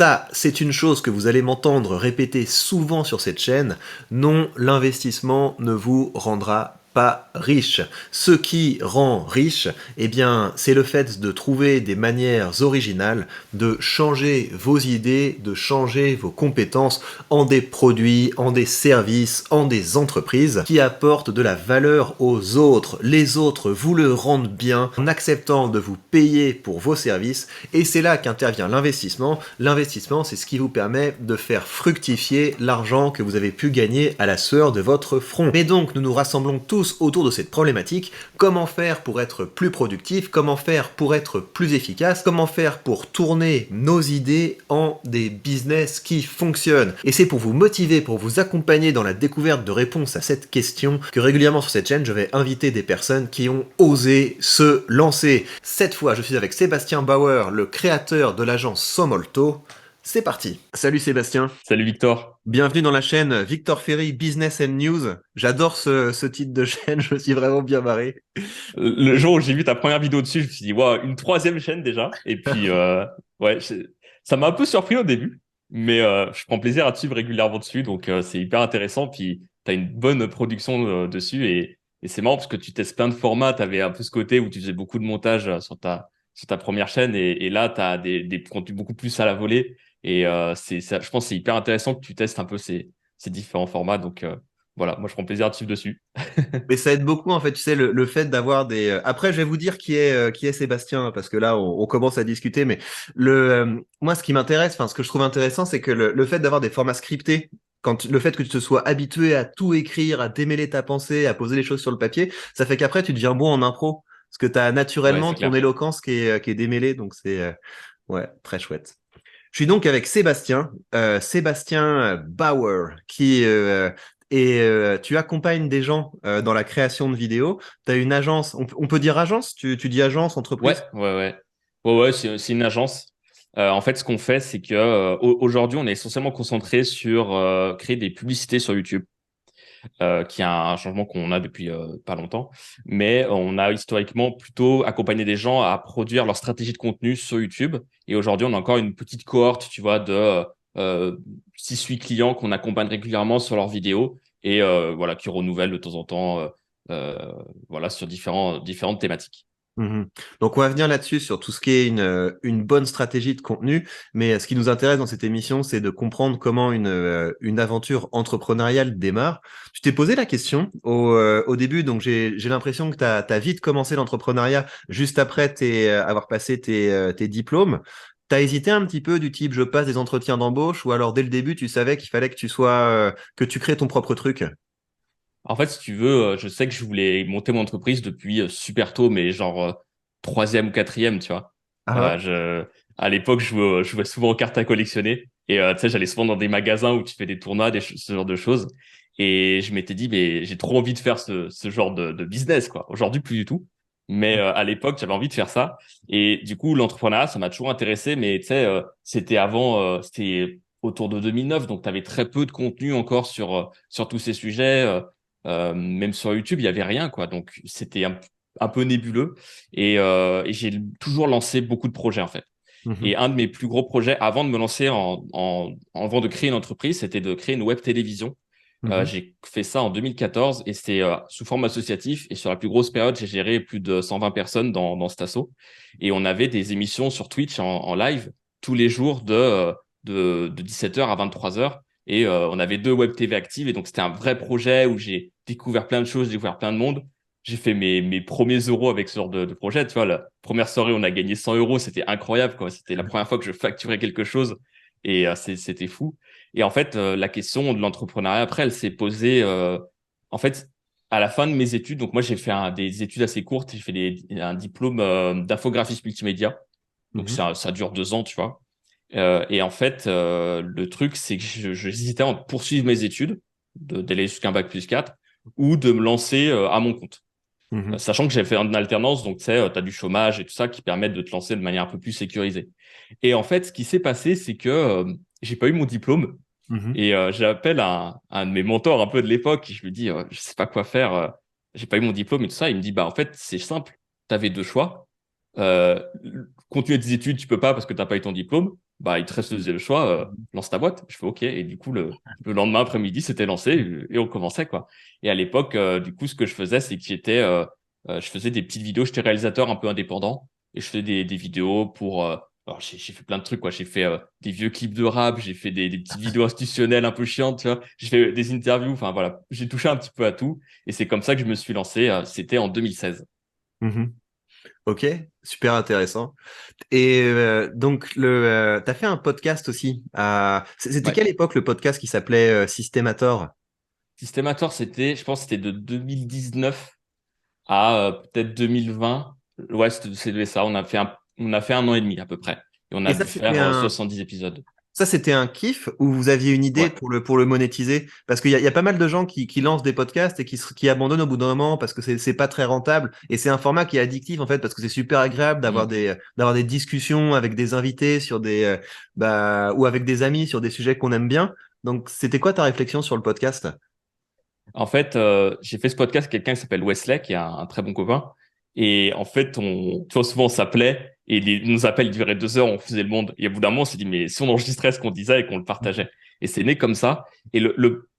Ça, c'est une chose que vous allez m'entendre répéter souvent sur cette chaîne. Non, l'investissement ne vous rendra pas riche. Ce qui rend riche, eh bien, c'est le fait de trouver des manières originales de changer vos idées, de changer vos compétences en des produits, en des services, en des entreprises qui apportent de la valeur aux autres. Les autres vous le rendent bien en acceptant de vous payer pour vos services et c'est là qu'intervient l'investissement. L'investissement, c'est ce qui vous permet de faire fructifier l'argent que vous avez pu gagner à la sueur de votre front. Mais donc, nous nous rassemblons tous autour de cette problématique. Comment faire pour être plus productif? Comment faire pour être plus efficace? Comment faire pour tourner nos idées en des business qui fonctionnent? Et c'est pour vous motiver, pour vous accompagner dans la découverte de réponses à cette question que régulièrement sur cette chaîne, je vais inviter des personnes qui ont osé se lancer. Cette fois, je suis avec Sébastien Bauer, le créateur de l'agence Somolto. C'est parti. Salut Sébastien. Salut Victor. Bienvenue dans la chaîne Victor Ferry Business and News. J'adore ce titre de chaîne, je me suis vraiment bien marré. Le jour où j'ai vu ta première vidéo dessus, je me suis dit, waouh, une troisième chaîne déjà. Et puis, ouais, ça m'a un peu surpris au début, mais je prends plaisir à te suivre régulièrement dessus, donc c'est hyper intéressant. Puis, tu as une bonne production dessus et c'est marrant parce que tu testes plein de formats. Tu avais un peu ce côté où tu faisais beaucoup de montage sur ta première chaîne et là, tu as des contenus beaucoup plus à la volée. Et je pense que c'est hyper intéressant que tu testes un peu ces différents formats. Donc, voilà, moi, je prends plaisir à te suivre dessus. Mais ça aide beaucoup en fait, tu sais, le fait d'avoir des. Après, je vais vous dire qui est Sébastien parce que là, on commence à discuter. Mais moi, ce qui m'intéresse, enfin, ce que je trouve intéressant, c'est que le fait d'avoir des formats scriptés, le fait que tu te sois habitué à tout écrire, à démêler ta pensée, à poser les choses sur le papier, ça fait qu'après, tu deviens bon en impro parce que tu as Ouais, naturellement c'est ton clair. éloquence qui est démêlée, donc c'est ouais, très chouette. Je suis donc avec Sébastien Bauer, tu accompagnes des gens dans la création de vidéos. Tu as une agence, on peut dire agence? Tu dis agence, Ouais, entreprise? ouais, ouais. Ouais, ouais, c'est une agence. En fait, ce qu'on fait, c'est que aujourd'hui, on est essentiellement concentré sur créer des publicités sur YouTube, qui est un changement qu'on a depuis pas longtemps. Mais on a historiquement plutôt accompagné des gens à produire leur stratégie de contenu sur YouTube. Et aujourd'hui, on a encore une petite cohorte, tu vois, de euh, 6-8 clients qu'on accompagne régulièrement sur leurs vidéos et voilà, qui renouvellent de temps en temps, voilà, sur différentes thématiques. Mhm. Donc on va venir là-dessus sur tout ce qui est une bonne stratégie de contenu, mais ce qui nous intéresse dans cette émission, c'est de comprendre comment une aventure entrepreneuriale démarre. Tu t'es posé la question au début, donc j'ai l'impression que tu as vite commencé l'entrepreneuriat juste après avoir passé tes diplômes. T'as hésité un petit peu du type je passe des entretiens d'embauche ou alors dès le début tu savais qu'il fallait que que tu crées ton propre truc? En fait, si tu veux, je sais que je voulais monter mon entreprise depuis super tôt, mais genre troisième ou quatrième, tu vois. Ah ouais? Euh, je, à l'époque, je jouais souvent aux cartes à collectionner et tu sais, j'allais souvent dans des magasins où tu fais des tournois, ce genre de choses. Et je m'étais dit, mais j'ai trop envie de faire ce genre de business, quoi. Aujourd'hui, plus du tout. Mais à l'époque, j'avais envie de faire ça. Et du coup, l'entrepreneuriat, ça m'a toujours intéressé, mais tu sais, c'était autour de 2009, donc tu avais très peu de contenu encore sur tous ces sujets. Même sur YouTube, il y avait rien, quoi. Donc, c'était un peu nébuleux. Et j'ai toujours lancé beaucoup de projets, en fait. Et Mhm. un de mes plus gros projets, avant de me lancer avant de créer une entreprise, c'était de créer une web télévision. Mhm. J'ai fait ça en 2014 et c'est sous forme associatif. Et sur la plus grosse période, j'ai géré plus de 120 personnes dans cet asso. Et on avait des émissions sur Twitch en live tous les jours de 17h à 23h. Et on avait 2 web TV actives. Et donc, c'était un vrai projet où j'ai découvert plein de choses, j'ai découvert plein de monde. J'ai fait mes premiers euros avec ce genre de projet. Tu vois, la première soirée, on a gagné 100 euros. C'était incroyable, quoi. C'était la première fois que je facturais quelque chose. Et c'était fou. Et en fait, la question de l'entrepreneuriat, après, elle s'est posée, en fait, à la fin de mes études. Donc, moi, j'ai fait des études assez courtes. J'ai fait un diplôme d'infographiste multimédia. Donc, Mhm. ça dure 2 ans, tu vois. Et en fait, le truc, c'est que j'hésitais à poursuivre mes études, d'aller jusqu'à un bac plus 4, ou de me lancer à mon compte. Mhm. Sachant que j'ai fait en alternance, donc tu sais, tu as du chômage et tout ça qui permettent de te lancer de manière un peu plus sécurisée. Et en fait, ce qui s'est passé, c'est que j'ai pas eu mon diplôme Mhm. et j'appelle un de mes mentors un peu de l'époque et je lui dis, je sais pas quoi faire, j'ai pas eu mon diplôme et tout ça. Il me dit, bah en fait, c'est simple, tu avais 2 choix. Continuer tes études, tu peux pas parce que t'as pas eu ton diplôme, bah, il te reste le deuxième choix, lance ta boîte. Je fais OK. Et du coup, le lendemain après-midi, c'était lancé et on commençait, quoi. Et à l'époque, du coup, ce que je faisais, c'est que je faisais des petites vidéos. J'étais réalisateur un peu indépendant et je faisais des vidéos pour, alors j'ai fait plein de trucs, quoi. J'ai fait des vieux clips de rap, j'ai fait des petites vidéos institutionnelles un peu chiantes, tu vois. J'ai fait des interviews. Enfin, voilà. J'ai touché un petit peu à tout. Et c'est comme ça que je me suis lancé. C'était en 2016. Mhm. Ok, super intéressant. Et donc, t'as fait un podcast aussi. C'était Ouais. quelle époque le podcast qui s'appelait Systemator? Systemator, je pense, que c'était de 2019 à peut-être 2020. Ouais, c'est ça. On a fait 1 an et demi à peu près. Et on a Et dû faire 70 épisodes. ça, c'était un kiff ou vous aviez une idée Ouais. pour le monétiser? Parce qu'il y a pas mal de gens qui lancent des podcasts et qui abandonnent au bout d'un moment parce que c'est pas très rentable. Et c'est un format qui est addictif en fait parce que c'est super agréable Mm. d'avoir des discussions avec des invités sur ou avec des amis sur des sujets qu'on aime bien. Donc, c'était quoi ta réflexion sur le podcast? En fait, j'ai fait ce podcast avec quelqu'un qui s'appelle Wesley, qui est un très bon copain. Et en fait, tu vois, souvent on s'appelait et nos appels duraient 2 heures, on faisait le monde. Et au bout d'un moment, on s'est dit, mais si on enregistrait ce qu'on disait et qu'on le partageait. Et c'est né comme ça. Et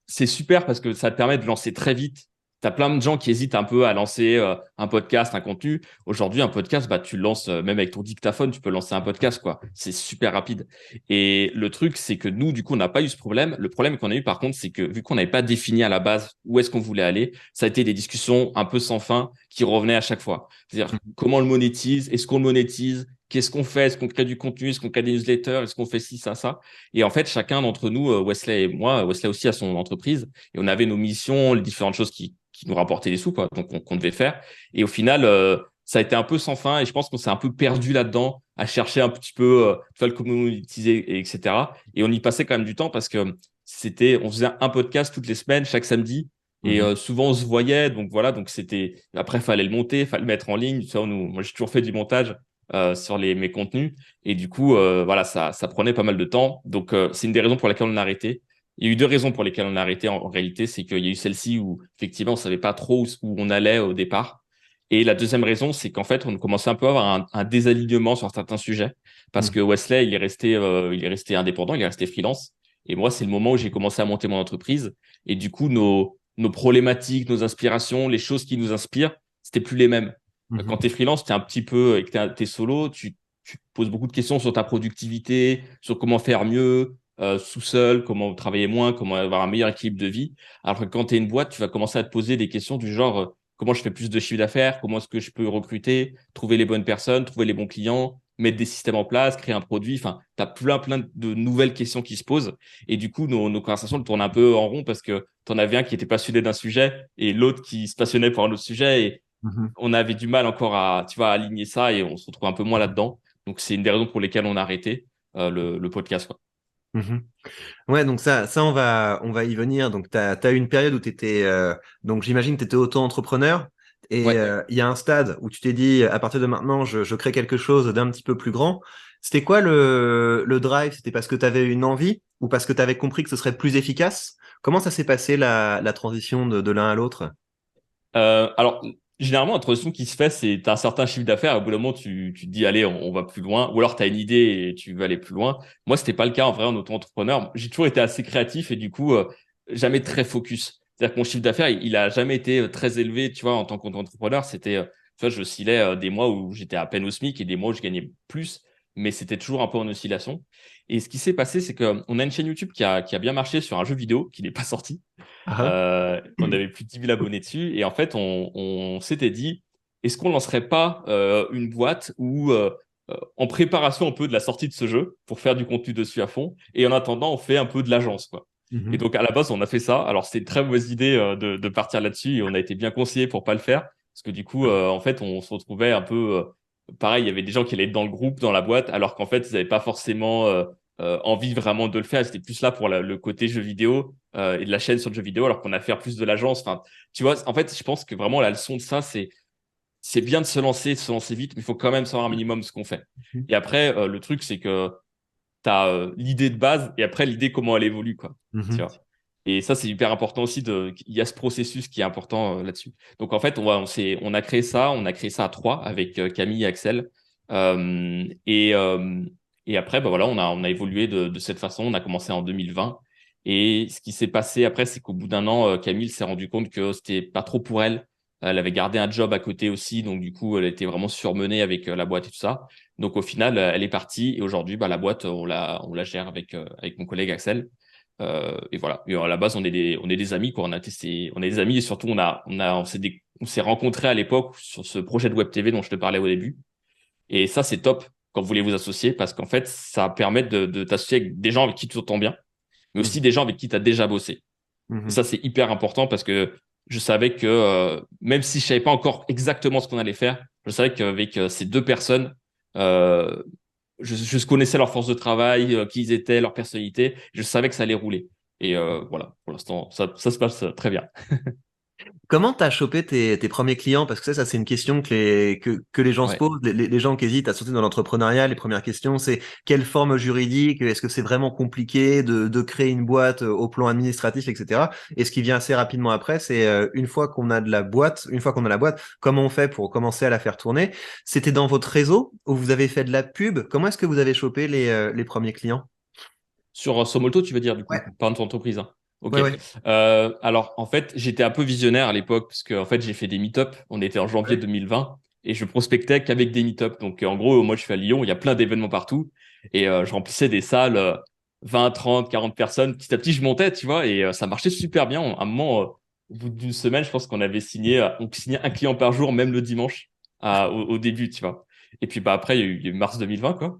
c'est super parce que ça te permet de lancer très vite. T'as plein de gens qui hésitent un peu à lancer un podcast, un contenu. Aujourd'hui, un podcast, bah, tu le lances même avec ton dictaphone, tu peux lancer un podcast, quoi. C'est super rapide. Et le truc, c'est que nous, du coup, on n'a pas eu ce problème. Le problème qu'on a eu, par contre, c'est que vu qu'on n'avait pas défini à la base où est-ce qu'on voulait aller, ça a été des discussions un peu sans fin qui revenaient à chaque fois. C'est-à-dire, comment on le monétise? Est-ce qu'on le monétise? Qu'est-ce qu'on fait? Est-ce qu'on crée du contenu? Est-ce qu'on crée des newsletters? Est-ce qu'on fait ci, ça? Et en fait, chacun d'entre nous, Wesley et moi, Wesley aussi a son entreprise, et on avait nos missions, les différentes choses qui nous rapportaient des sous, quoi, donc qu'on devait faire. Et au final, ça a été un peu sans fin et je pense qu'on s'est un peu perdu là-dedans à chercher un petit peu tu vois, le comment l'utiliser, etc. Et on y passait quand même du temps parce que on faisait un podcast toutes les semaines, chaque samedi. Et Mhm. souvent on se voyait, donc voilà, donc après fallait le monter, fallait le mettre en ligne. Tu vois, moi j'ai toujours fait du montage sur mes contenus et du coup voilà, ça prenait pas mal de temps. Donc c'est une des raisons pour lesquelles on a arrêté. Il y a eu deux raisons pour lesquelles on a arrêté en réalité, c'est qu'il y a eu celle-ci où effectivement on savait pas trop où on allait au départ. Et la deuxième raison, c'est qu'en fait, on commençait un peu à avoir un désalignement sur certains sujets parce Mhm. que Wesley, il est resté indépendant, il est resté freelance. Et moi, c'est le moment où j'ai commencé à monter mon entreprise. Et du coup, nos problématiques, nos inspirations, les choses qui nous inspirent, c'était plus les mêmes. Quand Mhm. tu es freelance, tu es un petit peu, et que tu es solo, tu te poses beaucoup de questions sur ta productivité, sur comment faire mieux, sous seul, comment travailler moins, comment avoir un meilleur équilibre de vie. Alors que quand tu es une boîte, tu vas commencer à te poser des questions du genre, comment je fais plus de chiffre d'affaires, comment est-ce que je peux recruter, trouver les bonnes personnes, trouver les bons clients, mettre des systèmes en place, créer un produit. Enfin, tu as plein de nouvelles questions qui se posent. Et du coup, nos conversations elles tournent un peu en rond parce que tu en avais un qui était passionné d'un sujet et l'autre qui se passionnait pour un autre sujet. Et Mhm. on avait du mal encore à, tu vois, à aligner ça et on se retrouve un peu moins là-dedans. Donc, c'est une des raisons pour lesquelles on a arrêté le podcast, quoi. Mhm. Ouais, donc on va y venir. Donc, t'as eu une période où donc j'imagine que tu étais auto-entrepreneur et Ouais. il y a un stade où tu t'es dit, à partir de maintenant, je crée quelque chose d'un petit peu plus grand. C'était quoi le drive? C'était parce que tu avais une envie ou parce que tu avais compris que ce serait plus efficace? Comment ça s'est passé la transition de l'un à l'autre? Alors, généralement, la transition qui se fait, c'est tu as un certain chiffre d'affaires, et au bout d'un moment, tu te dis, allez, on va plus loin, ou alors tu as une idée et tu veux aller plus loin. Moi, c'était pas le cas en vrai en auto-entrepreneur. J'ai toujours été assez créatif et du coup, jamais très focus. C'est-à-dire que mon chiffre d'affaires, il a jamais été très élevé, tu vois, en tant qu'entrepreneur. Tu vois, je oscillais des mois où j'étais à peine au SMIC et des mois où je gagnais plus, mais c'était toujours un peu en oscillation. Et ce qui s'est passé, c'est qu'on a une chaîne YouTube qui a bien marché sur un jeu vidéo qui n'est pas sorti. Ah, On avait plus de 10 000 abonnés dessus. Et en fait, on s'était dit, est-ce qu'on lancerait pas une boîte où, en préparation un peu de la sortie de ce jeu, pour faire du contenu dessus à fond, et en attendant, on fait un peu de l'agence, quoi. Et mhm. donc, à la base, on a fait ça. Alors, c'était une très mauvaise idée de partir là-dessus, et on a été bien conseillé pour pas le faire. Parce que du coup, en fait, on se retrouvait un peu... pareil, il y avait des gens qui allaient être dans le groupe, dans la boîte, alors qu'en fait, ils n'avaient pas forcément envie vraiment de le faire. C'était plus là pour le côté jeu vidéo et de la chaîne sur le jeu vidéo, alors qu'on a fait plus de l'agence. Enfin, tu vois, en fait, je pense que vraiment la leçon de ça, c'est bien de se lancer vite, mais il faut quand même savoir un minimum ce qu'on fait. Et après, le truc, c'est que tu as l'idée de base et après l'idée comment elle évolue, quoi. Tu Mhm. vois. Et ça, c'est hyper important aussi. Il y a ce processus qui est important là-dessus. Donc, en fait, on a créé ça à trois avec Camille et Axel. Et Et après, bah voilà, on a évolué de cette façon. On a commencé en 2020. Et ce qui s'est passé après, c'est qu'au bout d'un an, Camille s'est rendu compte que c'était pas trop pour elle. Elle avait gardé un job à côté aussi, donc du coup, elle était vraiment surmenée avec la boîte et tout ça. Donc au final, elle est partie et aujourd'hui, bah, la boîte, on la gère avec mon collègue Axel. Et voilà. Et à la base, on est des amis, quoi. On a testé, on est des amis et surtout, on s'est rencontrés à l'époque sur ce projet de Web TV dont je te parlais au début. Et ça, c'est top quand vous voulez vous associer parce qu'en fait, ça permet de t'associer avec des gens avec qui tu t'entends bien, mais aussi Mhm. des gens avec qui tu as déjà bossé. Et Mhm. ça, c'est hyper important parce que je savais que même si je savais pas encore exactement ce qu'on allait faire, je savais qu'avec ces deux personnes, euh, je connaissais leur force de travail, qui ils étaient, leur personnalité. Je savais que ça allait rouler. Et voilà, pour l'instant, ça se passe très bien. Comment t'as chopé tes premiers clients? Parce que ça c'est une question que les gens se Ouais. posent. Les gens qui hésitent à sauter dans l'entrepreneuriat, les premières questions, c'est quelle forme juridique? Est-ce que c'est vraiment compliqué de créer une boîte au plan administratif, etc. Et ce qui vient assez rapidement après, c'est une fois qu'on a de la boîte, une fois qu'on a la boîte, comment on fait pour commencer à la faire tourner? C'était dans votre réseau où vous avez fait de la pub? Comment est-ce que vous avez chopé les premiers clients? Sur Somolto, tu veux dire, du coup, Ouais, pas notre entreprise, hein. Ok. ouais, ouais. Alors, en fait, j'étais un peu visionnaire à l'époque, parce que, en fait, j'ai fait des meet-up. On était en janvier Ouais. 2020 et je prospectais qu'avec des meet-up. Donc, en gros, moi, je suis à Lyon, il y a plein d'événements partout et je remplissais des salles, 20, 30, 40 personnes. Petit à petit, je montais, tu vois, et ça marchait super bien. À un moment, au bout d'une semaine, je pense qu'on avait signé, on signait un client par jour, même le dimanche, au début, tu vois. Et puis, bah, après, il y a eu mars 2020, quoi.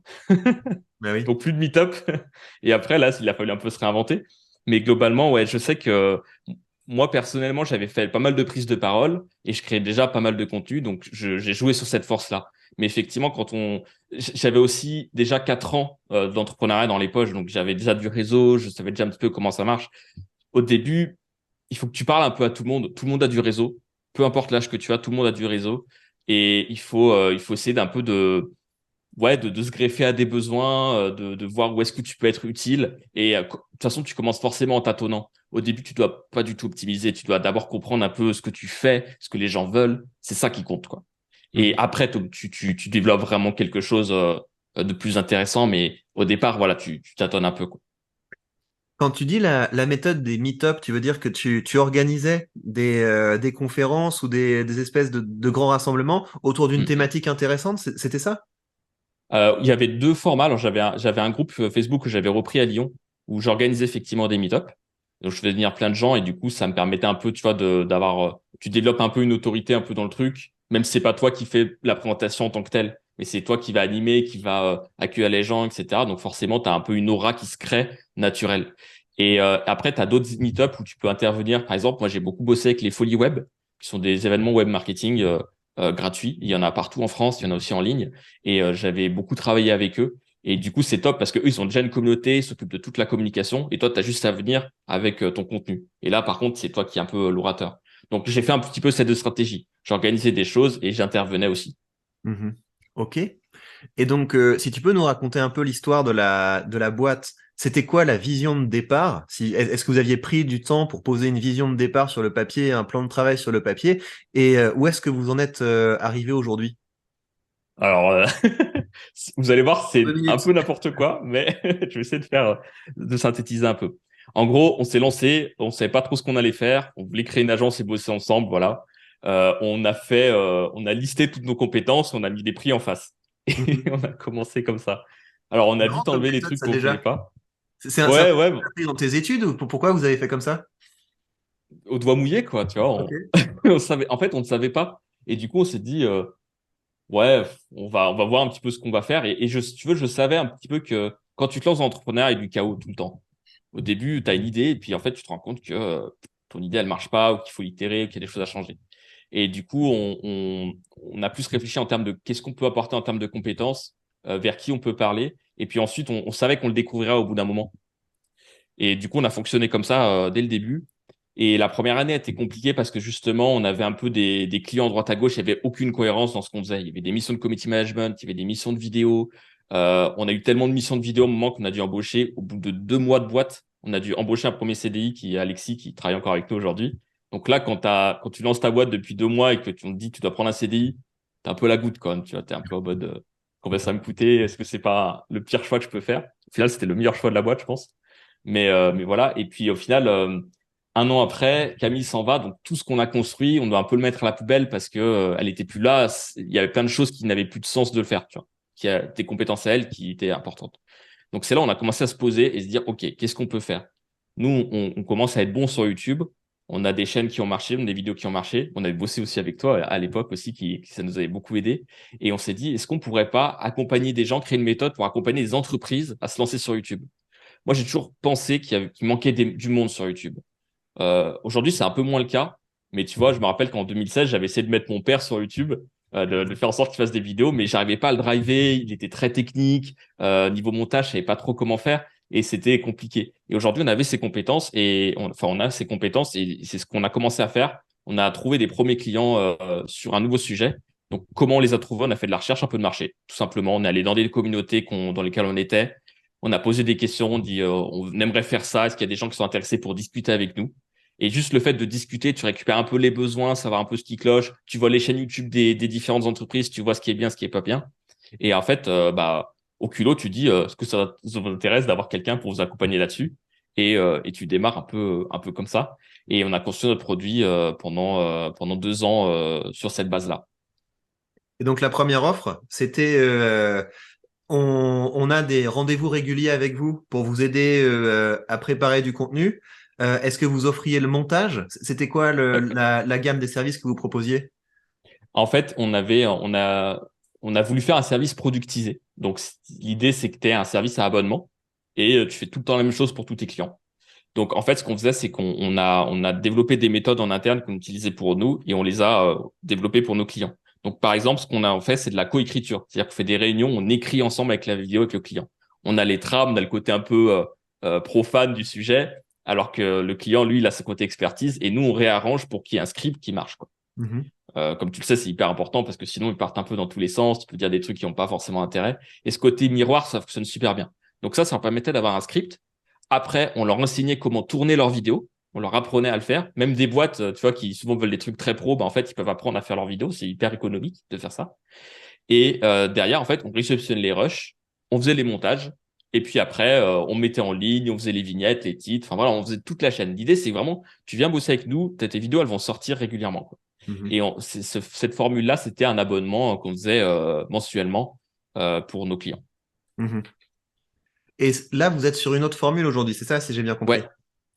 Bah oui. Donc plus de meet-up. Et après, là, il a fallu un peu se réinventer. Mais globalement, ouais, je sais que moi, personnellement, j'avais fait pas mal de prises de parole et je créais déjà pas mal de contenu. Donc, j'ai joué sur cette force-là. Mais effectivement, j'avais aussi déjà 4 ans d'entrepreneuriat dans les poches. Donc, j'avais déjà du réseau. Je savais déjà un petit peu comment ça marche. Au début, il faut que tu parles un peu à tout le monde. Tout le monde a du réseau. Peu importe l'âge que tu as, tout le monde a du réseau. Et il faut essayer d'un peu de se greffer à des besoins, de voir où est-ce que tu peux être utile. Et de toute façon, tu commences forcément en tâtonnant. Au début, tu dois pas du tout optimiser. Tu dois d'abord comprendre un peu ce que tu fais, ce que les gens veulent. C'est ça qui compte, quoi. Et Mhm. après, tu développes vraiment quelque chose de plus intéressant. Mais au départ, voilà, tu tâtonnes un peu, quoi. Quand tu dis la méthode des meet-up, tu veux dire que tu organisais des conférences ou des espèces de grands rassemblements autour d'une Mm. thématique intéressante, c'était ça? Il y avait deux formats. Alors, j'avais un groupe Facebook que j'avais repris à Lyon où j'organisais effectivement des meet-up. Donc, je faisais venir plein de gens et du coup, ça me permettait un peu, tu vois, tu développes un peu une autorité un peu dans le truc, même si c'est pas toi qui fais la présentation en tant que telle, mais c'est toi qui va animer, qui va accueillir les gens, etc. Donc, forcément, tu as un peu une aura qui se crée naturelle. Et après, tu as d'autres meet-up où tu peux intervenir. Par exemple, moi, j'ai beaucoup bossé avec les Folies Web, qui sont des événements web marketing gratuits. Il y en a partout en France, il y en a aussi en ligne. Et j'avais beaucoup travaillé avec eux. Et du coup, c'est top parce que eux, ils ont déjà une communauté, ils s'occupent de toute la communication. Et toi, tu as juste à venir avec ton contenu. Et là, par contre, c'est toi qui es un peu l'orateur. Donc, j'ai fait un petit peu ces deux stratégies. J'organisais des choses et j'intervenais aussi. Mhm. Ok. Et donc, si tu peux nous raconter un peu l'histoire de la boîte, c'était quoi la vision de départ? Est-ce que vous aviez pris du temps pour poser une vision de départ sur le papier, un plan de travail sur le papier? Et où est-ce que vous en êtes arrivé aujourd'hui? Alors, vous allez voir, En deux c'est un minutes. peu n'importe quoi, mais je vais essayer de synthétiser un peu. En gros, on s'est lancé, on savait pas trop ce qu'on allait faire, on voulait créer une agence et bosser ensemble, voilà. On a listé toutes nos compétences, on a mis des prix en face. Et Mhm. on a commencé comme ça. Alors, on C'est a marrant vite comme enlevé les méthode, trucs ça qu'on voulait déjà. pas. C'est un Ouais, truc ouais, que tu as appris dans tes études ou pourquoi vous avez fait comme ça? au doigt mouillé, quoi, tu vois. Ok. On savait, en fait, on ne savait pas. Et du coup, on s'est dit, ouais, on va voir un petit peu ce qu'on va faire. Si tu veux, je savais un petit peu que quand tu te lances dans l'entrepreneuriat, il y a du chaos tout le temps. Au début, tu as une idée, et puis en fait, tu te rends compte que ton idée, elle marche pas, ou qu'il faut itérer, ou qu'il y a des choses à changer. Et du coup, on a plus réfléchi en termes de qu'est-ce qu'on peut apporter en termes de compétences, vers qui on peut parler. Et puis ensuite, on savait qu'on le découvrirait au bout d'un moment. Et du coup, on a fonctionné comme ça dès le début. Et la première année a été compliquée parce que justement, on avait un peu des clients à droite à gauche. Il n'y avait aucune cohérence dans ce qu'on faisait. Il y avait des missions de community management, il y avait des missions de vidéo. On a eu tellement de missions de vidéo au moment qu'on a dû embaucher. Au bout de 2 mois de boîte, on a dû embaucher un premier CDI qui est Alexis, qui travaille encore avec nous aujourd'hui. Donc là, quand tu lances ta boîte depuis 2 mois et que tu te dis que tu dois prendre un CDI, t'es un peu la goutte quand même. Tu vois, t'es un peu en mode. combien ça me coûtait, est-ce que c'est pas le pire choix que je peux faire? Au final, c'était le meilleur choix de la boîte, je pense. Mais voilà. Et puis au final, un an après, Camille s'en va. Donc tout ce qu'on a construit, on doit un peu le mettre à la poubelle parce que elle était plus là. Il y avait plein de choses qui n'avaient plus de sens de le faire, tu vois. Qui a des compétences à elle qui étaient importantes. Donc c'est là où on a commencé à se poser et se dire, OK, qu'est-ce qu'on peut faire? Nous, on commence à être bon sur YouTube. On a des chaînes qui ont marché, on a des vidéos qui ont marché. On avait bossé aussi avec toi à l'époque aussi, ça nous avait beaucoup aidé. Et on s'est dit, est-ce qu'on pourrait pas accompagner des gens, créer une méthode pour accompagner des entreprises à se lancer sur YouTube? Moi, j'ai toujours pensé qu'il manquait du monde sur YouTube. Aujourd'hui, c'est un peu moins le cas. Mais tu vois, je me rappelle qu'en 2016, j'avais essayé de mettre mon père sur YouTube, de faire en sorte qu'il fasse des vidéos, mais j'arrivais pas à le driver. Il était très technique. Niveau montage, je savais pas trop comment faire et c'était compliqué. Et aujourd'hui, on avait ces compétences on a ces compétences et c'est ce qu'on a commencé à faire. On a trouvé des premiers clients sur un nouveau sujet. Donc, comment on les a trouvés? On a fait de la recherche un peu de marché, tout simplement. On est allé dans des communautés dans lesquelles on était. On a posé des questions, on dit on aimerait faire ça. Est-ce qu'il y a des gens qui sont intéressés pour discuter avec nous? Et juste le fait de discuter, tu récupères un peu les besoins, savoir un peu ce qui cloche. Tu vois les chaînes YouTube des différentes entreprises, tu vois ce qui est bien, ce qui est pas bien. Et en fait, au culot, tu dis est-ce que ça vous intéresse d'avoir quelqu'un pour vous accompagner là-dessus? Et tu démarres un peu comme ça. Et on a construit notre produit pendant 2 ans sur cette base-là. Et donc la première offre, c'était on a des rendez-vous réguliers avec vous pour vous aider à préparer du contenu. Est-ce que vous offriez le montage? C'était quoi la gamme des services que vous proposiez? En fait, on a voulu faire un service productisé. Donc, l'idée, c'est que tu aies un service à abonnement et tu fais tout le temps la même chose pour tous tes clients. Donc, en fait, ce qu'on faisait, c'est on a développé des méthodes en interne qu'on utilisait pour nous et on les a développées pour nos clients. Donc, par exemple, ce qu'on a fait, c'est de la coécriture. C'est-à-dire qu'on fait des réunions, on écrit ensemble avec la vidéo avec le client. On a les trames, on a le côté un peu profane du sujet, alors que le client, lui, il a ce côté expertise et nous, on réarrange pour qu'il y ait un script qui marche, quoi. Mhm. Comme tu le sais, c'est hyper important parce que sinon, ils partent un peu dans tous les sens. Tu peux dire des trucs qui n'ont pas forcément intérêt. Et ce côté miroir, ça fonctionne super bien. Donc ça leur permettait d'avoir un script. Après, on leur enseignait comment tourner leurs vidéos. On leur apprenait à le faire. Même des boîtes, tu vois, qui souvent veulent des trucs très pro, en fait, ils peuvent apprendre à faire leurs vidéos. C'est hyper économique de faire ça. Et derrière, en fait, on réceptionnait les rushs, on faisait les montages. Et puis après, on mettait en ligne, on faisait les vignettes, les titres. Enfin voilà, on faisait toute la chaîne. L'idée, c'est vraiment, tu viens bosser avec nous, tes vidéos, elles vont sortir régulièrement, quoi. Mhm. Et cette formule-là, c'était un abonnement qu'on faisait mensuellement pour nos clients. Mhm. Et là, vous êtes sur une autre formule aujourd'hui, c'est ça, si j'ai bien Ouais, compris.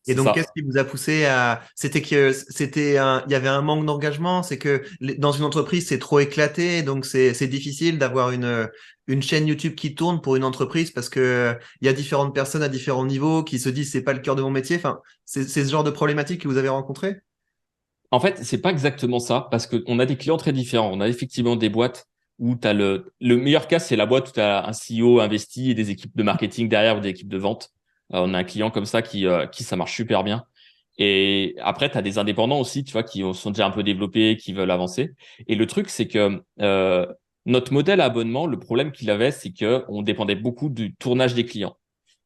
Et c'est donc, qu'est-ce ça. qui vous a poussé à... il y avait un manque d'engagement, c'est que dans une entreprise, c'est trop éclaté, donc c'est difficile d'avoir une chaîne YouTube qui tourne pour une entreprise parce que il y a différentes personnes à différents niveaux qui se disent c'est pas le cœur de mon métier. Enfin, c'est ce genre de problématique que vous avez rencontré? En fait, c'est pas exactement ça, parce qu'on a des clients très différents. On a effectivement des boîtes où tu as le meilleur cas, c'est la boîte où tu as un CEO investi et des équipes de marketing derrière ou des équipes de vente. On a un client comme ça qui ça marche super bien. Et après, tu as des indépendants aussi, tu vois, qui sont déjà un peu développés, qui veulent avancer. Et le truc, c'est que notre modèle à abonnement, le problème qu'il avait, c'est que on dépendait beaucoup du tournage des clients.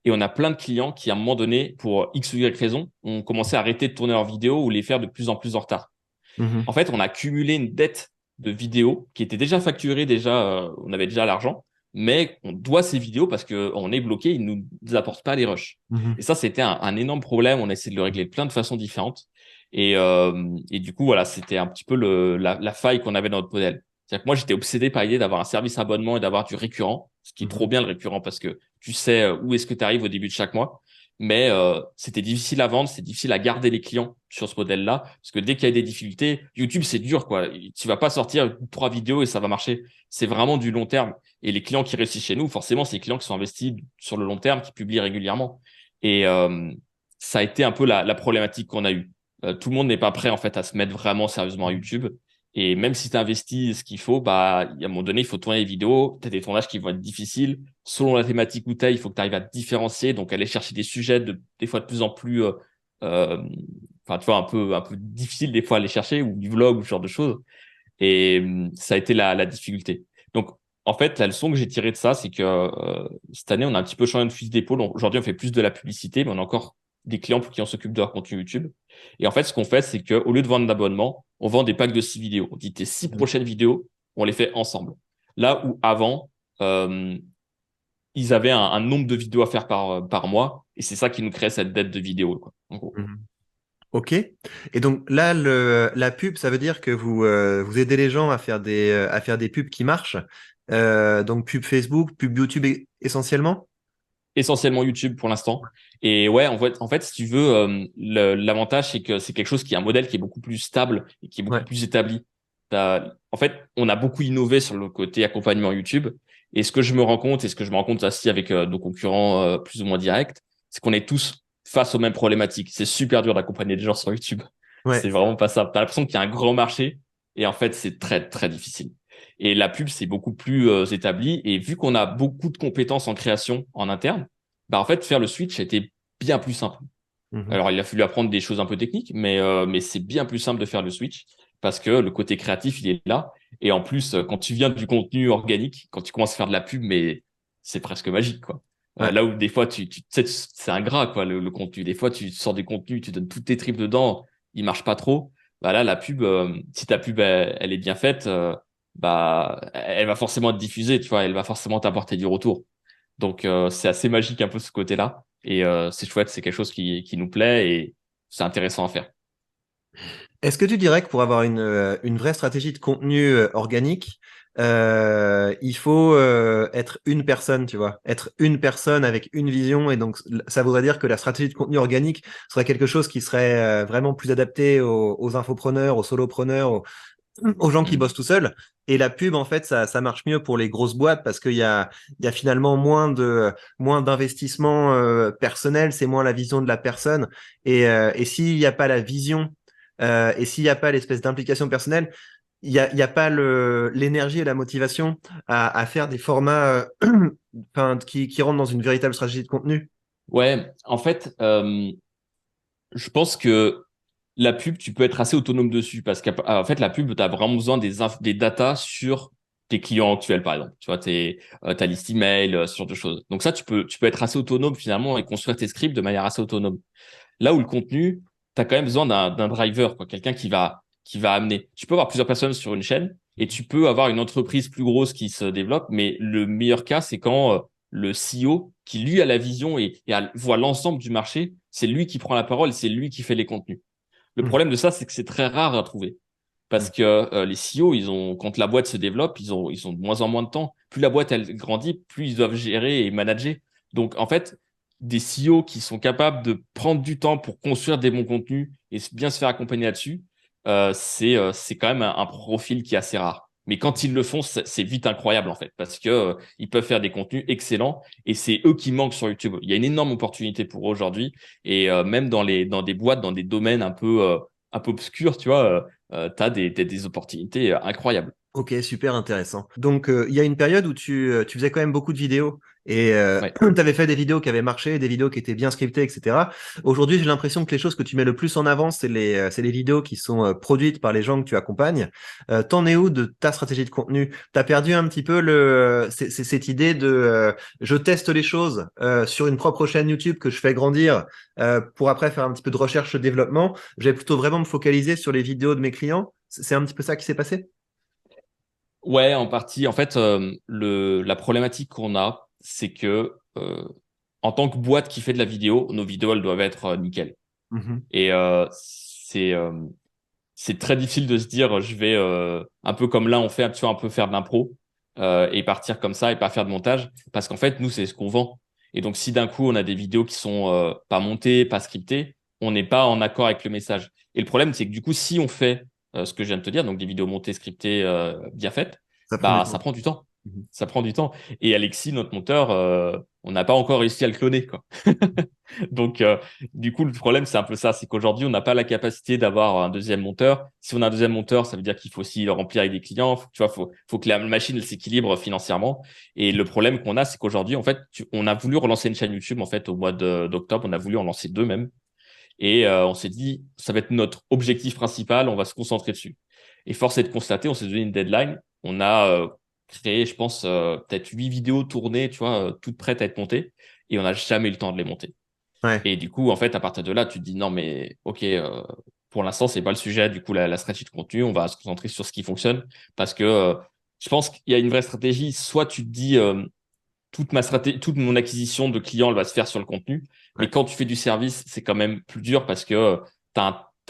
Et on a plein de clients qui, à un moment donné, pour X ou Y raison, ont commencé à arrêter de tourner leurs vidéos ou les faire de plus en plus en retard. En Mhm. fait, on a cumulé une dette de vidéos qui était déjà facturée, on avait déjà l'argent, mais on doit ces vidéos parce qu'on est bloqué, ils ne nous apportent pas les rushs. Et Mhm. ça, c'était un énorme problème. On a essayé de le régler de plein de façons différentes. Et du coup, voilà, c'était un petit peu la faille qu'on avait dans notre modèle. C'est-à-dire que moi, j'étais obsédé par l'idée d'avoir un service abonnement et d'avoir du récurrent, ce qui est trop Mhm. bien le récurrent parce que tu sais où est-ce que tu arrives au début de chaque mois. Mais c'était difficile à vendre, c'est difficile à garder les clients sur ce modèle-là, parce que dès qu'il y a des difficultés, YouTube c'est dur quoi. Tu vas pas sortir 3 vidéos et ça va marcher. C'est vraiment du long terme. Et les clients qui réussissent chez nous, forcément, c'est les clients qui sont investis sur le long terme, qui publient régulièrement. Et ça a été un peu la problématique qu'on a eue. Tout le monde n'est pas prêt en fait à se mettre vraiment sérieusement à YouTube. Et même si tu investis ce qu'il faut, à un moment donné, il faut tourner les vidéos. Tu as des tournages qui vont être difficiles. Selon la thématique où tu es, il faut que tu arrives à te différencier. Donc, aller chercher des sujets des fois de plus en plus, euh, enfin, tu vois, un peu difficile des fois à aller chercher, ou du vlog, ou ce genre de choses. Et ça a été la difficulté. Donc, en fait, la leçon que j'ai tirée de ça, c'est que cette année, on a un petit peu changé de fusil d'épaule. Aujourd'hui, on fait plus de la publicité, mais on a encore des clients pour qui on s'occupe de leur contenu YouTube. Et en fait, ce qu'on fait, c'est qu'au lieu de vendre d'abonnement, on vend des packs de 6 vidéos. On dit tes 6 prochaines vidéos, on les fait ensemble. Là où avant, euh, ils avaient un nombre de vidéos à faire par mois, et c'est ça qui nous crée cette dette de vidéos, quoi, en gros. Mhm. Ok. Et donc là, la pub, ça veut dire que vous aidez les gens à faire des pubs qui marchent. Donc pub Facebook, pub YouTube essentiellement. Essentiellement YouTube pour l'instant. Et ouais, en fait, si tu veux, l'avantage, c'est que c'est quelque chose qui est un modèle qui est beaucoup plus stable et qui est beaucoup Ouais. plus établi. En fait, on a beaucoup innové sur le côté accompagnement YouTube. Et ce que je me rends compte, et ce que je me rends compte aussi avec nos concurrents plus ou moins directs, c'est qu'on est tous face aux mêmes problématiques. C'est super dur d'accompagner des gens sur YouTube. C'est Ouais. vraiment pas ça. T'as l'impression qu'il y a un grand marché, et en fait, c'est très, très difficile. Et la pub, c'est beaucoup plus établi. Et vu qu'on a beaucoup de compétences en création en interne, bah en fait, faire le switch a été bien plus simple. Mhm. Alors, il a fallu apprendre des choses un peu techniques, mais c'est bien plus simple de faire le switch parce que le côté créatif, il est là. Et en plus, quand tu viens du contenu organique, quand tu commences à faire de la pub, mais c'est presque magique, quoi. Ouais. Là où des fois, tu sais, c'est ingrat, quoi, le contenu. Des fois, tu sors des contenus, tu donnes toutes tes tripes dedans, il marche pas trop. Bah là, la pub, si ta pub, elle est bien faite, bah, elle va forcément être diffusée, tu vois, elle va forcément t'apporter du retour. Donc, c'est assez magique un peu ce côté-là. Et c'est chouette, c'est quelque chose qui nous plaît et c'est intéressant à faire. Est-ce que tu dirais que pour avoir une vraie stratégie de contenu organique, il faut être une personne, tu vois, être une personne avec une vision, et donc ça voudrait dire que la stratégie de contenu organique serait quelque chose qui serait vraiment plus adapté aux infopreneurs, aux solopreneurs, aux gens qui Mm. bossent tout seuls. Et la pub, en fait, ça marche mieux pour les grosses boîtes parce il y a finalement moins d'investissement personnel, c'est moins la vision de la personne. Et s'il n'y a pas la vision et s'il n'y a pas l'espèce d'implication personnelle, il y a pas l'énergie et la motivation à faire des formats enfin, qui rentrent dans une véritable stratégie de contenu. Ouais, en fait, je pense que la pub, tu peux être assez autonome dessus parce qu'en fait, la pub, tu as vraiment besoin des datas sur tes clients actuels, par exemple. Tu vois, ta liste email, ce genre de choses. Donc ça, tu peux être assez autonome finalement et construire tes scripts de manière assez autonome. Là où le contenu, tu as quand même besoin d'un driver, quoi, quelqu'un qui va amener. Tu peux avoir plusieurs personnes sur une chaîne et tu peux avoir une entreprise plus grosse qui se développe, mais le meilleur cas, c'est quand le CEO, qui lui a la vision et voit l'ensemble du marché, c'est lui qui prend la parole, c'est lui qui fait les contenus. Le Mhm. problème de ça, c'est que c'est très rare à trouver. Parce que les CEO, quand la boîte se développe, ils ont de moins en moins de temps. Plus la boîte elle grandit, plus ils doivent gérer et manager. Donc en fait, des CEO qui sont capables de prendre du temps pour construire des bons contenus et bien se faire accompagner là-dessus, c'est quand même un profil qui est assez rare. Mais quand ils le font, c'est vite incroyable en fait, parce que ils peuvent faire des contenus excellents et c'est eux qui manquent sur YouTube. Il y a une énorme opportunité pour eux aujourd'hui et même dans des boîtes, dans des domaines un peu obscurs, tu vois, t'as des opportunités incroyables. Ok, super intéressant. Donc, il y a une période où tu faisais quand même beaucoup de vidéos et Ouais. tu avais fait des vidéos qui avaient marché, des vidéos qui étaient bien scriptées, etc. Aujourd'hui, j'ai l'impression que les choses que tu mets le plus en avant, c'est les vidéos qui sont produites par les gens que tu accompagnes. T'en es où de ta stratégie de contenu? T'as perdu un petit peu c'est cette idée de je teste les choses sur une propre chaîne YouTube que je fais grandir pour après faire un petit peu de recherche-développement. Je vais plutôt vraiment me focaliser sur les vidéos de mes clients. C'est un petit peu ça qui s'est passé? Ouais, en partie. En fait, la problématique qu'on a, c'est que en tant que boîte qui fait de la vidéo, nos vidéos, elles doivent être nickel. Mhm. Et c'est très difficile de se dire, je vais un peu comme là, on fait, tu vois, un peu faire de l'impro et partir comme ça et pas faire de montage. Parce qu'en fait, nous, c'est ce qu'on vend. Et donc, si d'un coup, on a des vidéos qui sont pas montées, pas scriptées, on n'est pas en accord avec le message. Et le problème, c'est que du coup, si on fait ce que je viens de te dire, donc des vidéos montées, scriptées, bien faites, Ça prend du bah, ça temps. prend du temps. Mhm. Ça prend du temps. Et Alexis, notre monteur, on n'a pas encore réussi à le cloner, quoi. Donc, du coup, le problème, c'est un peu ça, c'est qu'aujourd'hui, on n'a pas la capacité d'avoir un deuxième monteur. Si on a un deuxième monteur, ça veut dire qu'il faut aussi le remplir avec des clients. Tu vois, faut que la machine elle s'équilibre financièrement. Et le problème qu'on a, c'est qu'aujourd'hui, en fait, on a voulu relancer une chaîne YouTube en fait au mois d'octobre. On a voulu en lancer deux même. Et on s'est dit, ça va être notre objectif principal. On va se concentrer dessus. Et force est de constater, on s'est donné une deadline. On a créé, je pense, peut-être 8 vidéos tournées, tu vois, toutes prêtes à être montées. Et on n'a jamais eu le temps de les monter. Ouais. Et du coup, en fait, à partir de là, tu te dis non, mais ok, pour l'instant, c'est pas le sujet. Du coup, la stratégie de contenu, on va se concentrer sur ce qui fonctionne parce que Je pense qu'il y a une vraie stratégie. Soit tu te dis, toute mon acquisition de clients, elle va se faire sur le contenu. Mais Ouais. quand tu fais du service, c'est quand même plus dur parce que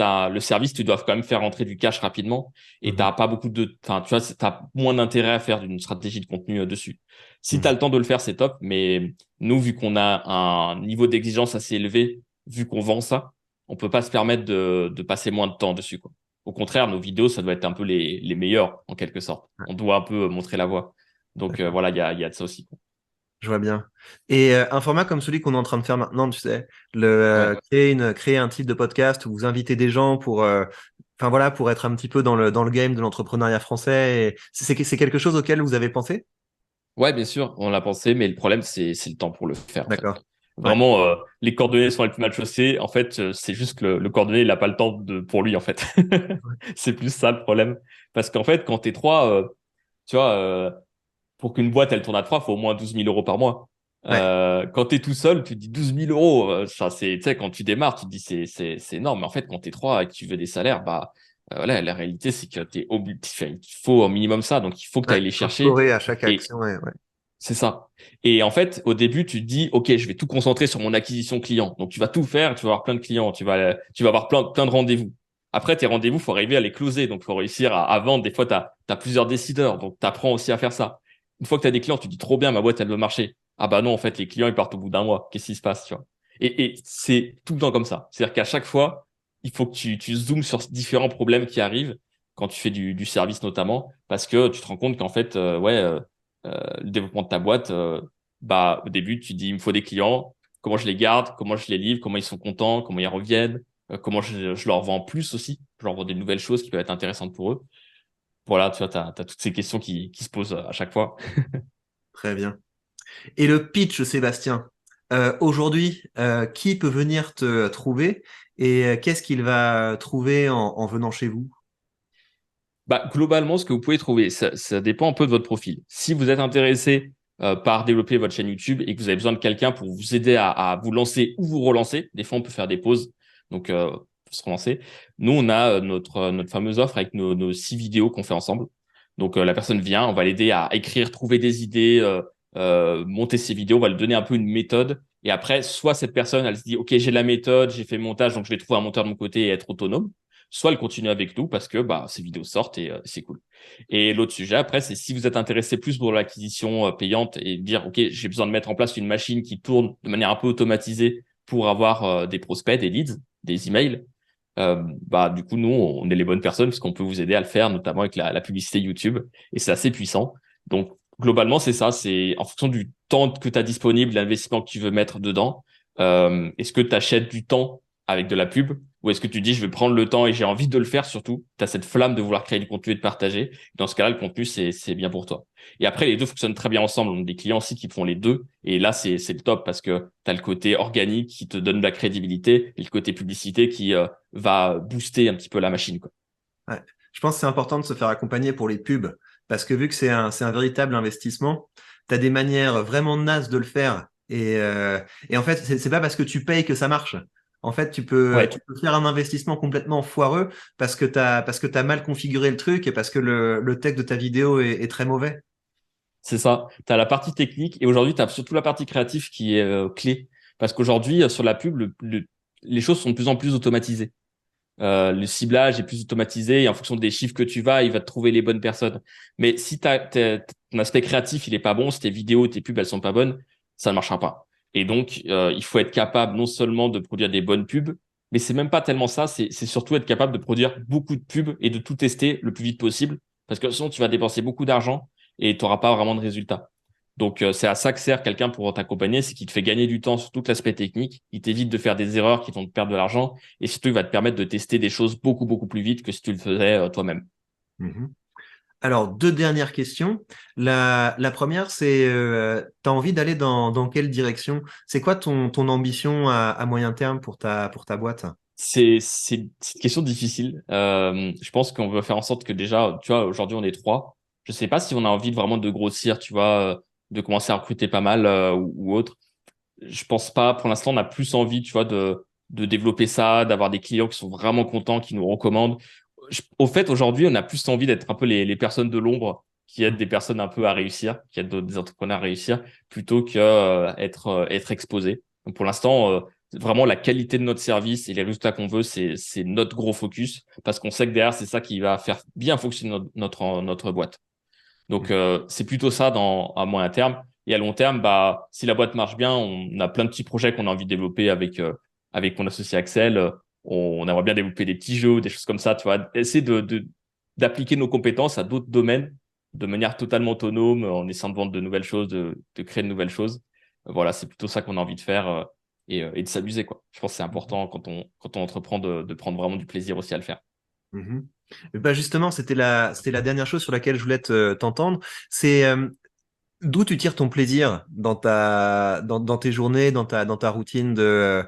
le service, tu dois quand même faire rentrer du cash rapidement et Mhm. t'as pas beaucoup enfin, tu vois, t'as moins d'intérêt à faire d'une stratégie de contenu dessus. Si tu as Mhm. le temps de le faire, c'est top. Mais nous, vu qu'on a un niveau d'exigence assez élevé, vu qu'on vend ça, on peut pas se permettre de passer moins de temps dessus, quoi. Au contraire, nos vidéos, ça doit être un peu les meilleures, en quelque sorte. Ouais, On doit un peu montrer la voie. Donc d'accord. voilà, il y a de ça aussi, quoi. Je vois bien. Et un format comme celui qu'on est en train de faire maintenant, tu sais, Ouais. créer un type de podcast où vous invitez des gens pour, enfin voilà, pour être un petit peu dans le game de l'entrepreneuriat français. C'est quelque chose auquel vous avez pensé? Ouais, bien sûr, on l'a pensé, mais le problème, c'est le temps pour le faire, en fait. D'accord. Ouais. Vraiment, les coordonnées sont les plus mal chaussées. En fait, c'est juste que le coordonné, il n'a pas le temps pour lui, en fait. C'est plus ça le problème. Parce qu'en fait, quand t'es trois, tu vois, pour qu'une boîte, elle tourne à trois, il faut au moins 12 000 € par mois. Ouais. Quand t'es tout seul, tu te dis 12 000 €. Ça, tu sais, quand tu démarres, tu te dis c'est énorme. Mais en fait, quand t'es trois et que tu veux des salaires, bah, voilà, la réalité, c'est que il faut au minimum ça. Donc, il faut que tu Ouais. ailles les Faut chercher. scorer à chaque Et action. Ouais, ouais. c'est ça. Et en fait, au début, tu te dis, OK, je vais tout concentrer sur mon acquisition client. Donc, tu vas tout faire, tu vas avoir plein de clients, tu vas avoir plein de rendez-vous. Après, tes rendez-vous, faut arriver à les closer. Donc, faut réussir à vendre. Des fois, t'as plusieurs décideurs. Donc, tu apprends aussi à faire ça. Une fois que tu as des clients, tu te dis, trop bien, ma boîte, elle veut marcher. Ah bah non, en fait, les clients, ils partent au bout d'un mois. Qu'est-ce qui se passe, tu vois? Et c'est tout le temps comme ça. C'est-à-dire qu'à chaque fois, il faut que tu zoomes sur différents problèmes qui arrivent quand tu fais du service notamment, parce que tu te rends compte qu'en fait, le développement de ta boîte, bah, au début, tu dis, il me faut des clients, comment je les garde, comment je les livre, comment ils sont contents, comment ils reviennent, comment je leur vends plus aussi, je leur vends des nouvelles choses qui peuvent être intéressantes pour eux. Voilà, tu vois, t'as toutes ces questions qui se posent à chaque fois. Très bien. Et le pitch, Sébastien. Aujourd'hui, qui peut venir te trouver et qu'est-ce qu'il va trouver en venant chez vous? Bah, globalement, ce que vous pouvez trouver, ça dépend un peu de votre profil. Si vous êtes intéressé par développer votre chaîne YouTube et que vous avez besoin de quelqu'un pour vous aider à vous lancer ou vous relancer, des fois on peut faire des pauses, donc pour se relancer. Nous, on a notre fameuse offre avec nos 6 vidéos qu'on fait ensemble. Donc la personne vient, on va l'aider à écrire, trouver des idées, monter ses vidéos, on va lui donner un peu une méthode. Et après, soit cette personne, elle se dit, OK, j'ai la méthode, j'ai fait le montage, donc je vais trouver un monteur de mon côté et être autonome, soit elle continue avec nous parce que bah, ces vidéos sortent et c'est cool. Et l'autre sujet après, c'est si vous êtes intéressé plus pour l'acquisition payante et dire, OK, j'ai besoin de mettre en place une machine qui tourne de manière un peu automatisée pour avoir des prospects, des leads, des emails. Bah, du coup, nous, on est les bonnes personnes parce qu'on peut vous aider à le faire, notamment avec la publicité YouTube. Et c'est assez puissant. Donc, globalement, c'est ça. C'est en fonction du temps que tu as disponible, l'investissement que tu veux mettre dedans. Est-ce que tu achètes du temps avec de la pub ou est-ce que tu dis, je vais prendre le temps et j'ai envie de le faire surtout? Tu as cette flamme de vouloir créer du contenu et de partager. Dans ce cas-là, le contenu, c'est bien pour toi. Et après, les deux fonctionnent très bien ensemble. On a des clients aussi qui font les deux. Et là, c'est le top parce que tu as le côté organique qui te donne de la crédibilité et le côté publicité qui va booster un petit peu la machine, quoi. Ouais. Je pense que c'est important de se faire accompagner pour les pubs, parce que vu que c'est un véritable investissement, tu as des manières vraiment nazes de le faire. Et en fait, c'est pas parce que tu payes que ça marche. En fait, Ouais, tu peux faire un investissement complètement foireux parce que t'as mal configuré le truc et parce que le texte de ta vidéo est très mauvais. c'est ça. Tu as la partie technique et aujourd'hui, tu as surtout la partie créative qui est clé. Parce qu'aujourd'hui, sur la pub, les choses sont de plus en plus automatisées. Le ciblage est plus automatisé et en fonction des chiffres que tu vas, il va te trouver les bonnes personnes. Mais si ton aspect créatif, il est pas bon, si tes vidéos, tes pubs, elles sont pas bonnes, ça ne marchera pas. Et donc, il faut être capable non seulement de produire des bonnes pubs, mais c'est même pas tellement ça, c'est surtout être capable de produire beaucoup de pubs et de tout tester le plus vite possible. Parce que sinon, tu vas dépenser beaucoup d'argent et tu n'auras pas vraiment de résultats. Donc, c'est à ça que sert quelqu'un pour t'accompagner, c'est qu'il te fait gagner du temps sur tout l'aspect technique, il t'évite de faire des erreurs qui vont te perdre de l'argent et surtout, il va te permettre de tester des choses beaucoup plus vite que si tu le faisais toi-même. Mhm. Alors, deux dernières questions. La première, c'est, t'as envie d'aller dans quelle direction? C'est quoi ton ambition à moyen terme pour ta boîte? C'est une question difficile. Je pense qu'on veut faire en sorte que déjà, tu vois, aujourd'hui, on est trois. Je sais pas si on a envie de vraiment de grossir, tu vois, de commencer à recruter pas mal ou autre. Je pense pas. Pour l'instant, on a plus envie, tu vois, de développer ça, d'avoir des clients qui sont vraiment contents, qui nous recommandent. Au fait, aujourd'hui, on a plus envie d'être un peu les personnes de l'ombre qui aident des personnes un peu à réussir, qui aident des entrepreneurs à réussir, plutôt que être exposé. Donc pour l'instant, vraiment la qualité de notre service et les résultats qu'on veut, c'est notre gros focus, parce qu'on sait que derrière, c'est ça qui va faire bien fonctionner notre boîte. Donc c'est plutôt ça à moyen terme. Et à long terme, bah, si la boîte marche bien, on a plein de petits projets qu'on a envie de développer avec mon associé Axel. On aimerait bien développer des petits jeux, des choses comme ça, tu vois. Essayer d'appliquer nos compétences à d'autres domaines de manière totalement autonome, en essayant de vendre de nouvelles choses, de créer de nouvelles choses. Voilà, c'est plutôt ça qu'on a envie de faire et de s'amuser, quoi. Je pense que c'est important quand on entreprend de prendre vraiment du plaisir aussi à le faire. Mhm. Et bah justement, c'était la dernière chose sur laquelle je voulais t'entendre. C'est d'où tu tires ton plaisir dans tes journées, dans ta routine de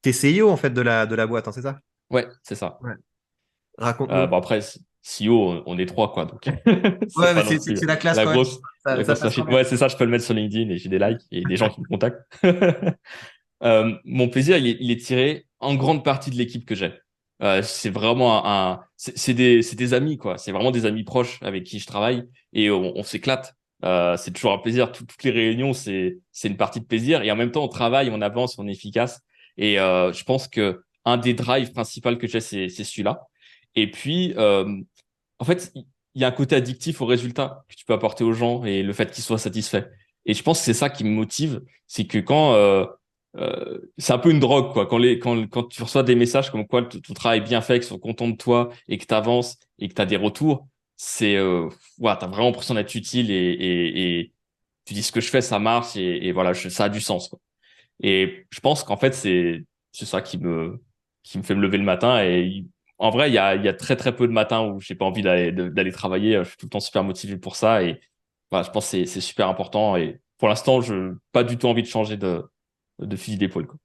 t'es CEO en fait de la boîte, hein, c'est ça? Ouais, c'est ça. Ouais. Raconte-nous. Bon après, CEO, on est trois, quoi. Donc, c'est Ouais, mais pas non plus c'est la classe la quand même. la Ça grosse passe quand machine. même. Ouais, c'est ça, je peux le mettre sur LinkedIn et j'ai des likes et des gens qui me contactent. Mon plaisir, il est tiré en grande partie de l'équipe que j'ai. C'est vraiment c'est des amis, quoi. C'est vraiment des amis proches avec qui je travaille et on s'éclate. C'est toujours un plaisir. Toutes les réunions, c'est une partie de plaisir et en même temps, on travaille, on avance, on est efficace. Et je pense que un des drives principaux que j'ai, c'est celui-là. Et puis, en fait, il y a un côté addictif au résultat que tu peux apporter aux gens et le fait qu'ils soient satisfaits. Et je pense que c'est ça qui me motive, c'est que c'est un peu une drogue, quoi. Quand tu reçois des messages comme quoi ton travail est bien fait, qu'ils sont contents de toi et que tu avances et que tu as des retours, ouais, tu as vraiment l'impression d'être utile et tu dis ce que je fais, ça marche et voilà, ça a du sens, quoi. Et je pense qu'en fait, c'est ça qui me fait me lever le matin. Et en vrai, il y a très, très peu de matins où j'ai pas envie d'aller travailler. Je suis tout le temps super motivé pour ça. Et voilà, je pense que c'est super important. Et pour l'instant, je pas du tout envie de changer de fusil d'épaule, quoi.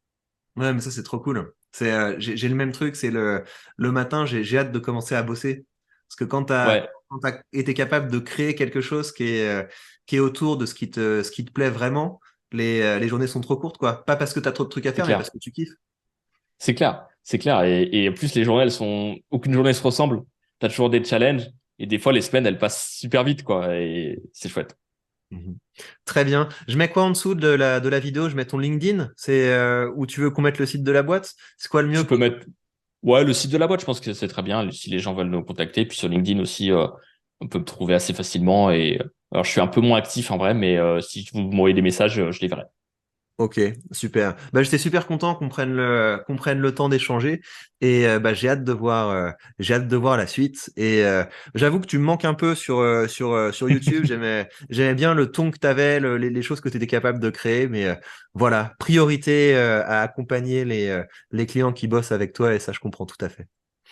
Ouais, mais ça, c'est trop cool. J'ai le même truc, c'est le matin, j'ai hâte de commencer à bosser. Parce que Ouais, quand t'as été capable de créer quelque chose qui est autour de ce qui te plaît vraiment, les journées sont trop courtes, quoi. Pas parce que t'as trop de trucs à c'est faire, mais parce clair. que tu kiffes. C'est clair. C'est clair. Et en plus, les journées, aucune journée se ressemble. T'as toujours des challenges. Et des fois, les semaines, elles passent super vite, quoi. Et c'est chouette. Mhm. Très bien. Je mets quoi en dessous de la vidéo? Je mets ton LinkedIn? C'est où tu veux qu'on mette le site de la boîte? C'est quoi le mieux Tu peux pour... mettre, ouais, le site de la boîte, je pense que c'est très bien. Si les gens veulent nous contacter, puis sur LinkedIn aussi, on peut me trouver assez facilement. Et alors, je suis un peu moins actif en vrai, mais si vous m'envoyez des messages, je les verrai. Ok, super. Bah, j'étais super content qu'on prenne le temps d'échanger et bah, j'ai hâte de voir la suite. Et j'avoue que tu me manques un peu sur YouTube. J'aimais bien le ton que tu avais, les choses que tu étais capable de créer. Mais voilà, priorité à accompagner les clients qui bossent avec toi et ça, je comprends tout à fait.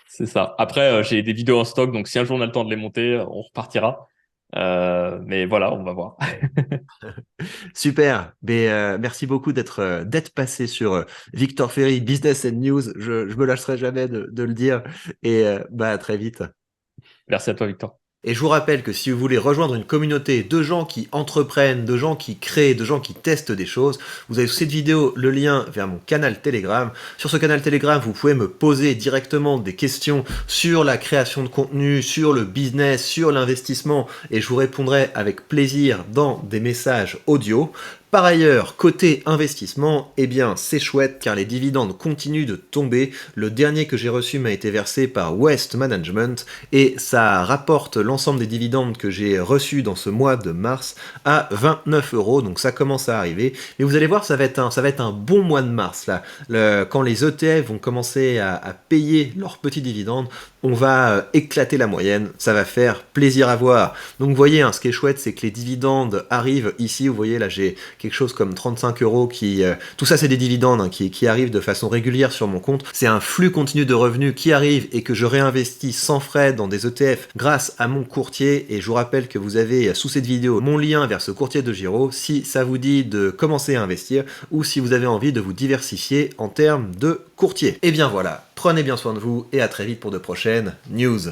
C'est ça. Après, j'ai des vidéos en stock, donc si un jour on a le temps de les monter, on repartira. Mais voilà, on va voir. Super. Mais, merci beaucoup d'être passé sur Victor Ferry Business and News. Je me lâcherai jamais de le dire. Et bah, à très vite. Merci à toi, Victor. Et je vous rappelle que si vous voulez rejoindre une communauté de gens qui entreprennent, de gens qui créent, de gens qui testent des choses, vous avez sous cette vidéo le lien vers mon canal Telegram. Sur ce canal Telegram, vous pouvez me poser directement des questions sur la création de contenu, sur le business, sur l'investissement, et je vous répondrai avec plaisir dans des messages audio. Par ailleurs, côté investissement, eh bien c'est chouette car les dividendes continuent de tomber. Le dernier que j'ai reçu m'a été versé par West Management et ça rapporte l'ensemble des dividendes que j'ai reçus dans ce mois de mars à 29 euros. Donc ça commence à arriver. Mais vous allez voir, ça va être un bon mois de mars là. Quand les ETF vont commencer à payer leurs petits dividendes, on va éclater la moyenne, ça va faire plaisir à voir. Donc vous voyez, hein, ce qui est chouette, c'est que les dividendes arrivent ici, vous voyez là j'ai quelque chose comme 35 euros tout ça c'est des dividendes hein, qui arrivent de façon régulière sur mon compte. C'est un flux continu de revenus qui arrive et que je réinvestis sans frais dans des ETF grâce à mon courtier. Et je vous rappelle que vous avez sous cette vidéo mon lien vers ce courtier de Giro si ça vous dit de commencer à investir ou si vous avez envie de vous diversifier en termes de courtier. Et bien voilà, prenez bien soin de vous et à très vite pour de prochaines news.